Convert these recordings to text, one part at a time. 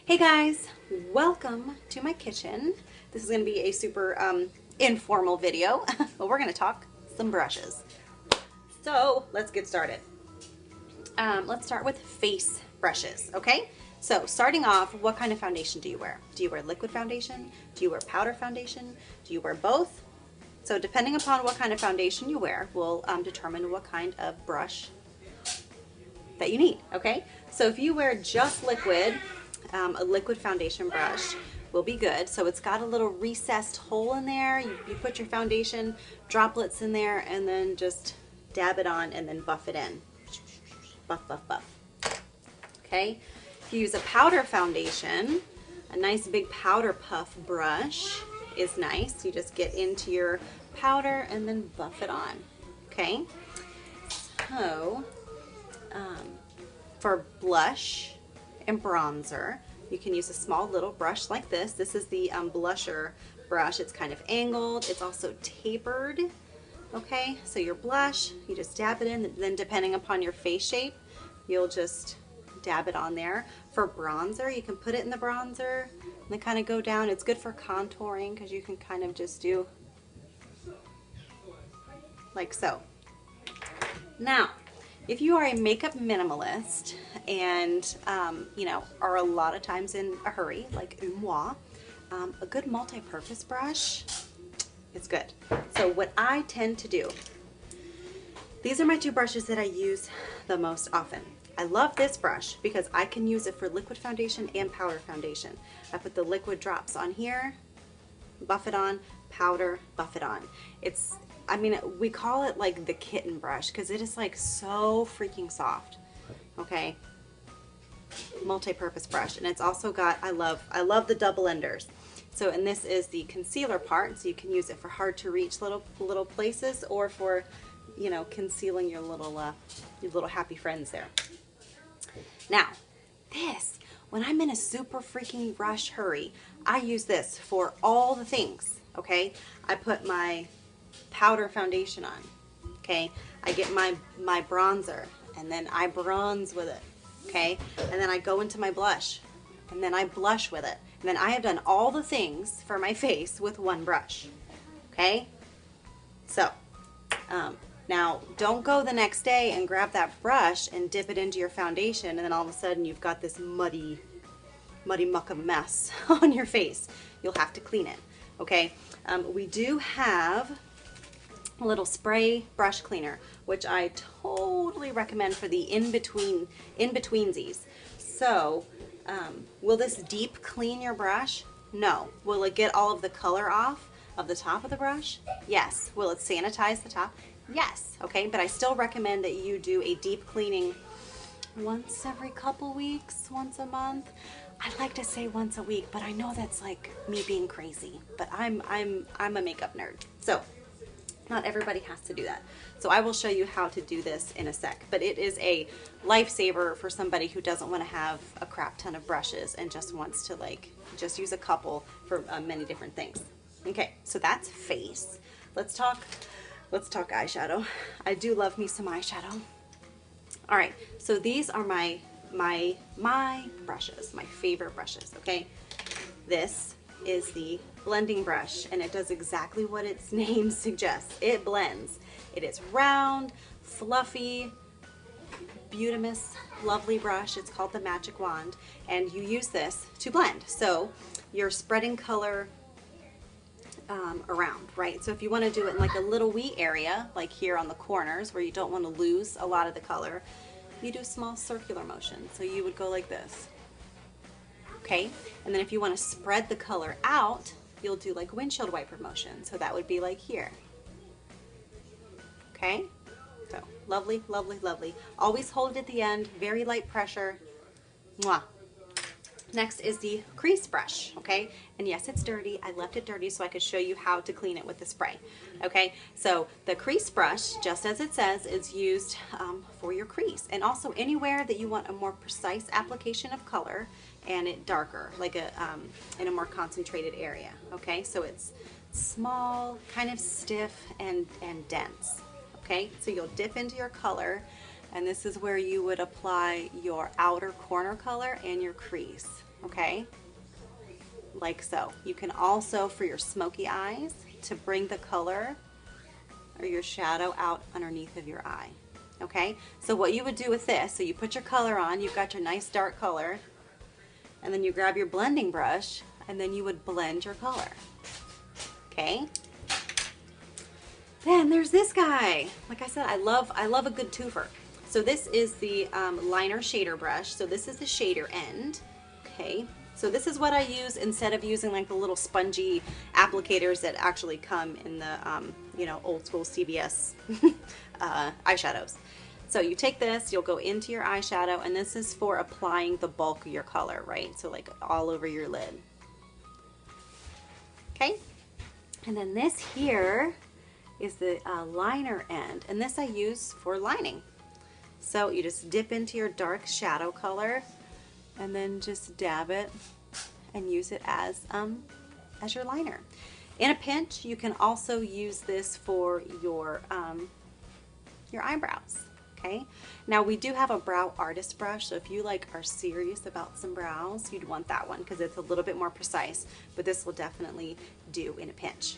Hey guys, welcome to my kitchen. This is going to be a super informal video, but we're going to talk some brushes. So let's get started. Let's start with face brushes, okay? So starting off, what kind of foundation do you wear? Do you wear liquid foundation? Do you wear powder foundation? Do you wear both? So depending upon what kind of foundation you wear will determine what kind of brush that you need, okay? So if you wear just liquid, a liquid foundation brush will be good. So it's got a little recessed hole in there. You put your foundation droplets in there and then just dab it on and then buff it in. Buff, buff, buff. Okay? If you use a powder foundation, a nice big powder puff brush is nice. You just get into your powder and then buff it on. Okay? So, for blush and bronzer, you can use a small little brush like this. This is the blusher brush. It's kind of angled. It's also tapered. Okay, so your blush, you just dab it in. Then depending upon your face shape, you'll just dab it on there. For bronzer, you can put it in the bronzer and then kind of go down. It's good for contouring because you can kind of just do like so. Now, if you are a makeup minimalist and, you know, are a lot of times in a hurry, like moi, a good multi-purpose brush is good. So what I tend to do, these are my two brushes that I use the most often. I love this brush because I can use it for liquid foundation and powder foundation. I put the liquid drops on here, buff it on, powder, buff it on. I mean, we call it like the kitten brush because it is like so freaking soft. Okay, multi-purpose brush, and it's also got, I love the double enders. So, and this is the concealer part, so you can use it for hard to reach little places, or for, you know, concealing your little happy friends there. Now, this, when I'm in a super freaking rush hurry, I use this for all the things. Okay, I put my powder foundation on. Okay, I get my bronzer and then I bronze with it. Okay, and then I go into my blush and then I blush with it, and then I have done all the things for my face with one brush. Okay, so now don't go the next day and grab that brush and dip it into your foundation and then all of a sudden you've got this muddy muck of a mess on your face. You'll have to clean it. Okay, we do have a little spray brush cleaner, which I totally recommend for the in-betweensies. So, will this deep clean your brush? No. Will it get all of the color off of the top of the brush? Yes. Will it sanitize the top? Yes. Okay, but I still recommend that you do a deep cleaning once every couple weeks, once a month. I'd like to say once a week, but I know that's like me being crazy. But I'm a makeup nerd, so not everybody has to do that. So I will show you how to do this in a sec, but it is a lifesaver for somebody who doesn't want to have a crap ton of brushes and just wants to like just use a couple for many different things. Okay, so that's face. Let's talk eyeshadow. I do love me some eyeshadow. All right, so these are my brushes, my favorite brushes. Okay, this is the blending brush, and it does exactly what its name suggests. It blends. It is round, fluffy, beautimous, lovely brush. It's called the Magic Wand, and you use this to blend. So you're spreading color around, right? So if you want to do it in like a little wee area, like here on the corners where you don't want to lose a lot of the color, you do small circular motion. So you would go like this. Okay, and then if you want to spread the color out, you'll do like windshield wiper motion. So that would be like here. Okay, so lovely, lovely, lovely. Always hold it at the end, very light pressure. Mwah. Next is the crease brush, okay? And yes, it's dirty. I left it dirty so I could show you how to clean it with the spray, okay? So the crease brush, just as it says, is used for your crease, and also anywhere that you want a more precise application of color and it darker, like in a more concentrated area, okay? So it's small, kind of stiff, and dense, okay? So you'll dip into your color, and this is where you would apply your outer corner color and your crease. okay? Like so. You can also, for your smoky eyes, to bring the color or your shadow out underneath of your eye, okay? So what you would do with this, so you put your color on, you've got your nice dark color, and then you grab your blending brush, and then you would blend your color, okay? Then there's this guy. Like I said, I love a good twofer. So this is the liner shader brush. So this is the shader end, okay? So this is what I use instead of using like the little spongy applicators that actually come in the, you know, old school CVS eyeshadows. So you take this, you'll go into your eyeshadow, and this is for applying the bulk of your color, right? So like all over your lid. Okay? And then this here is the liner end, and this I use for lining. So you just dip into your dark shadow color and then just dab it and use it as your liner. In a pinch, you can also use this for your eyebrows. Okay. Now we do have a brow artist brush, so if you like are serious about some brows, you'd want that one because it's a little bit more precise, but this will definitely do in a pinch.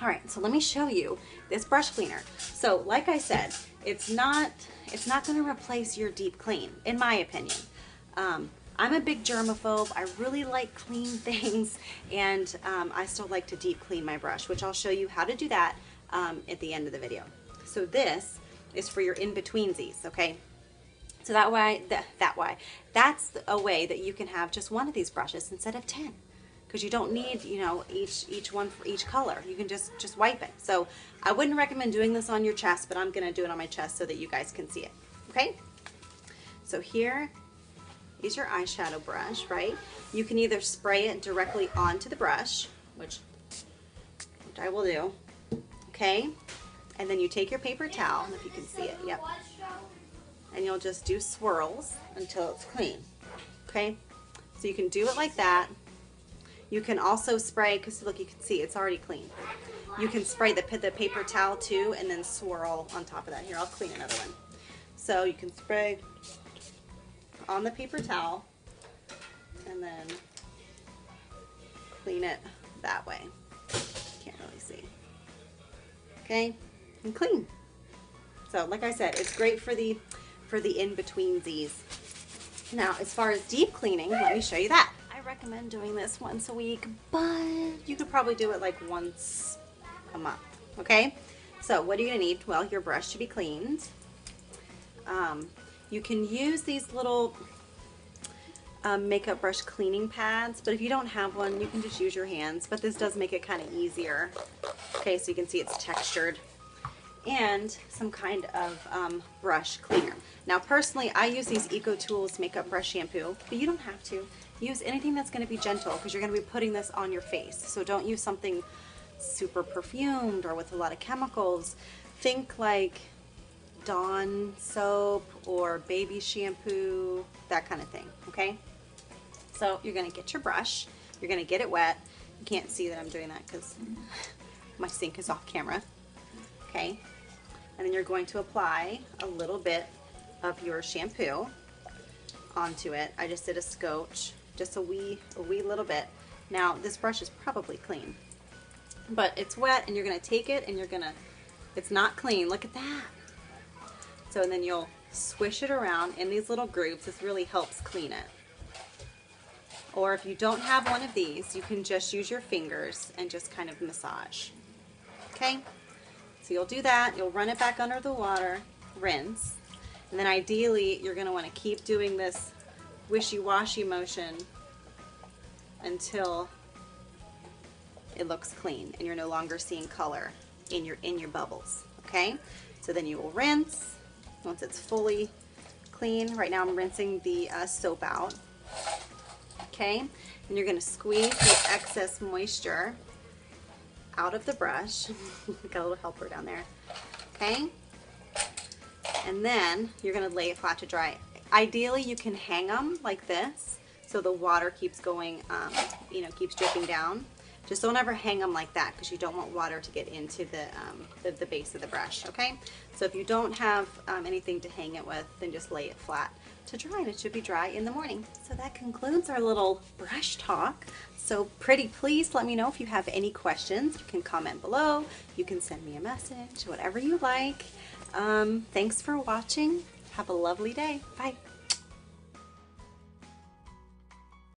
All right, so let me show you this brush cleaner. So like I said, it's not going to replace your deep clean, in my opinion. I'm a big germaphobe. I really like clean things, and I still like to deep clean my brush, which I'll show you how to do that at the end of the video. So this is for your in-betweensies, okay? So that's a way that you can have just one of these brushes instead of 10. Because you don't need, you know, each one for each color. You can just wipe it. So I wouldn't recommend doing this on your chest, but I'm going to do it on my chest so that you guys can see it. Okay? So here is your eyeshadow brush, right? You can either spray it directly onto the brush, which I will do. Okay? And then you take your paper towel, if you can see it, yep. And you'll just do swirls until it's clean. Okay? So you can do it like that. You can also spray, because look, you can see it's already clean. You can spray the paper towel too and then swirl on top of that. Here, I'll clean another one. So you can spray on the paper towel and then clean it that way. Can't really see. Okay, and clean. So like I said, it's great for the in-betweensies. Now, as far as deep cleaning, let me show you that. I recommend doing this once a week, but you could probably do it like once a month, okay? So what are you gonna need? Well, your brush to be cleaned. You can use these little makeup brush cleaning pads, but if you don't have one, you can just use your hands, but this does make it kind of easier. Okay, so you can see it's textured. And some kind of brush cleaner. Now personally, I use these EcoTools makeup brush shampoo, but you don't have to. Use anything that's going to be gentle because you're going to be putting this on your face. So don't use something super perfumed or with a lot of chemicals. Think like Dawn soap or baby shampoo, that kind of thing, okay? So you're going to get your brush, you're going to get it wet. You can't see that I'm doing that because my sink is off camera, okay? And then you're going to apply a little bit of your shampoo onto it. I just did a scotch, just a wee little bit. Now this brush is probably clean, but it's wet, and you're gonna take it and it's not clean. Look at that. So and then you'll swish it around in these little grooves. This really helps clean it. Or if you don't have one of these, you can just use your fingers and just kind of massage. Okay? So you'll do that, you'll run it back under the water, rinse, and then ideally you're going to want to keep doing this wishy-washy motion until it looks clean and you're no longer seeing color in your bubbles. Okay? So then you will rinse once it's fully clean. Right now I'm rinsing the soap out. Okay? And you're going to squeeze the excess moisture out of the brush. Got a little helper down there. Okay? And then you're going to lay it flat to dry. Ideally, you can hang them like this so the water keeps going, you know, keeps dripping down. Just don't ever hang them like that because you don't want water to get into the base of the brush, okay? So if you don't have anything to hang it with, then just lay it flat. to dry, and it should be dry in the morning. So that concludes our little brush talk. So pretty please let me know if you have any questions. You can comment below, you can send me a message, whatever you like. Thanks for watching. Have a lovely day. Bye.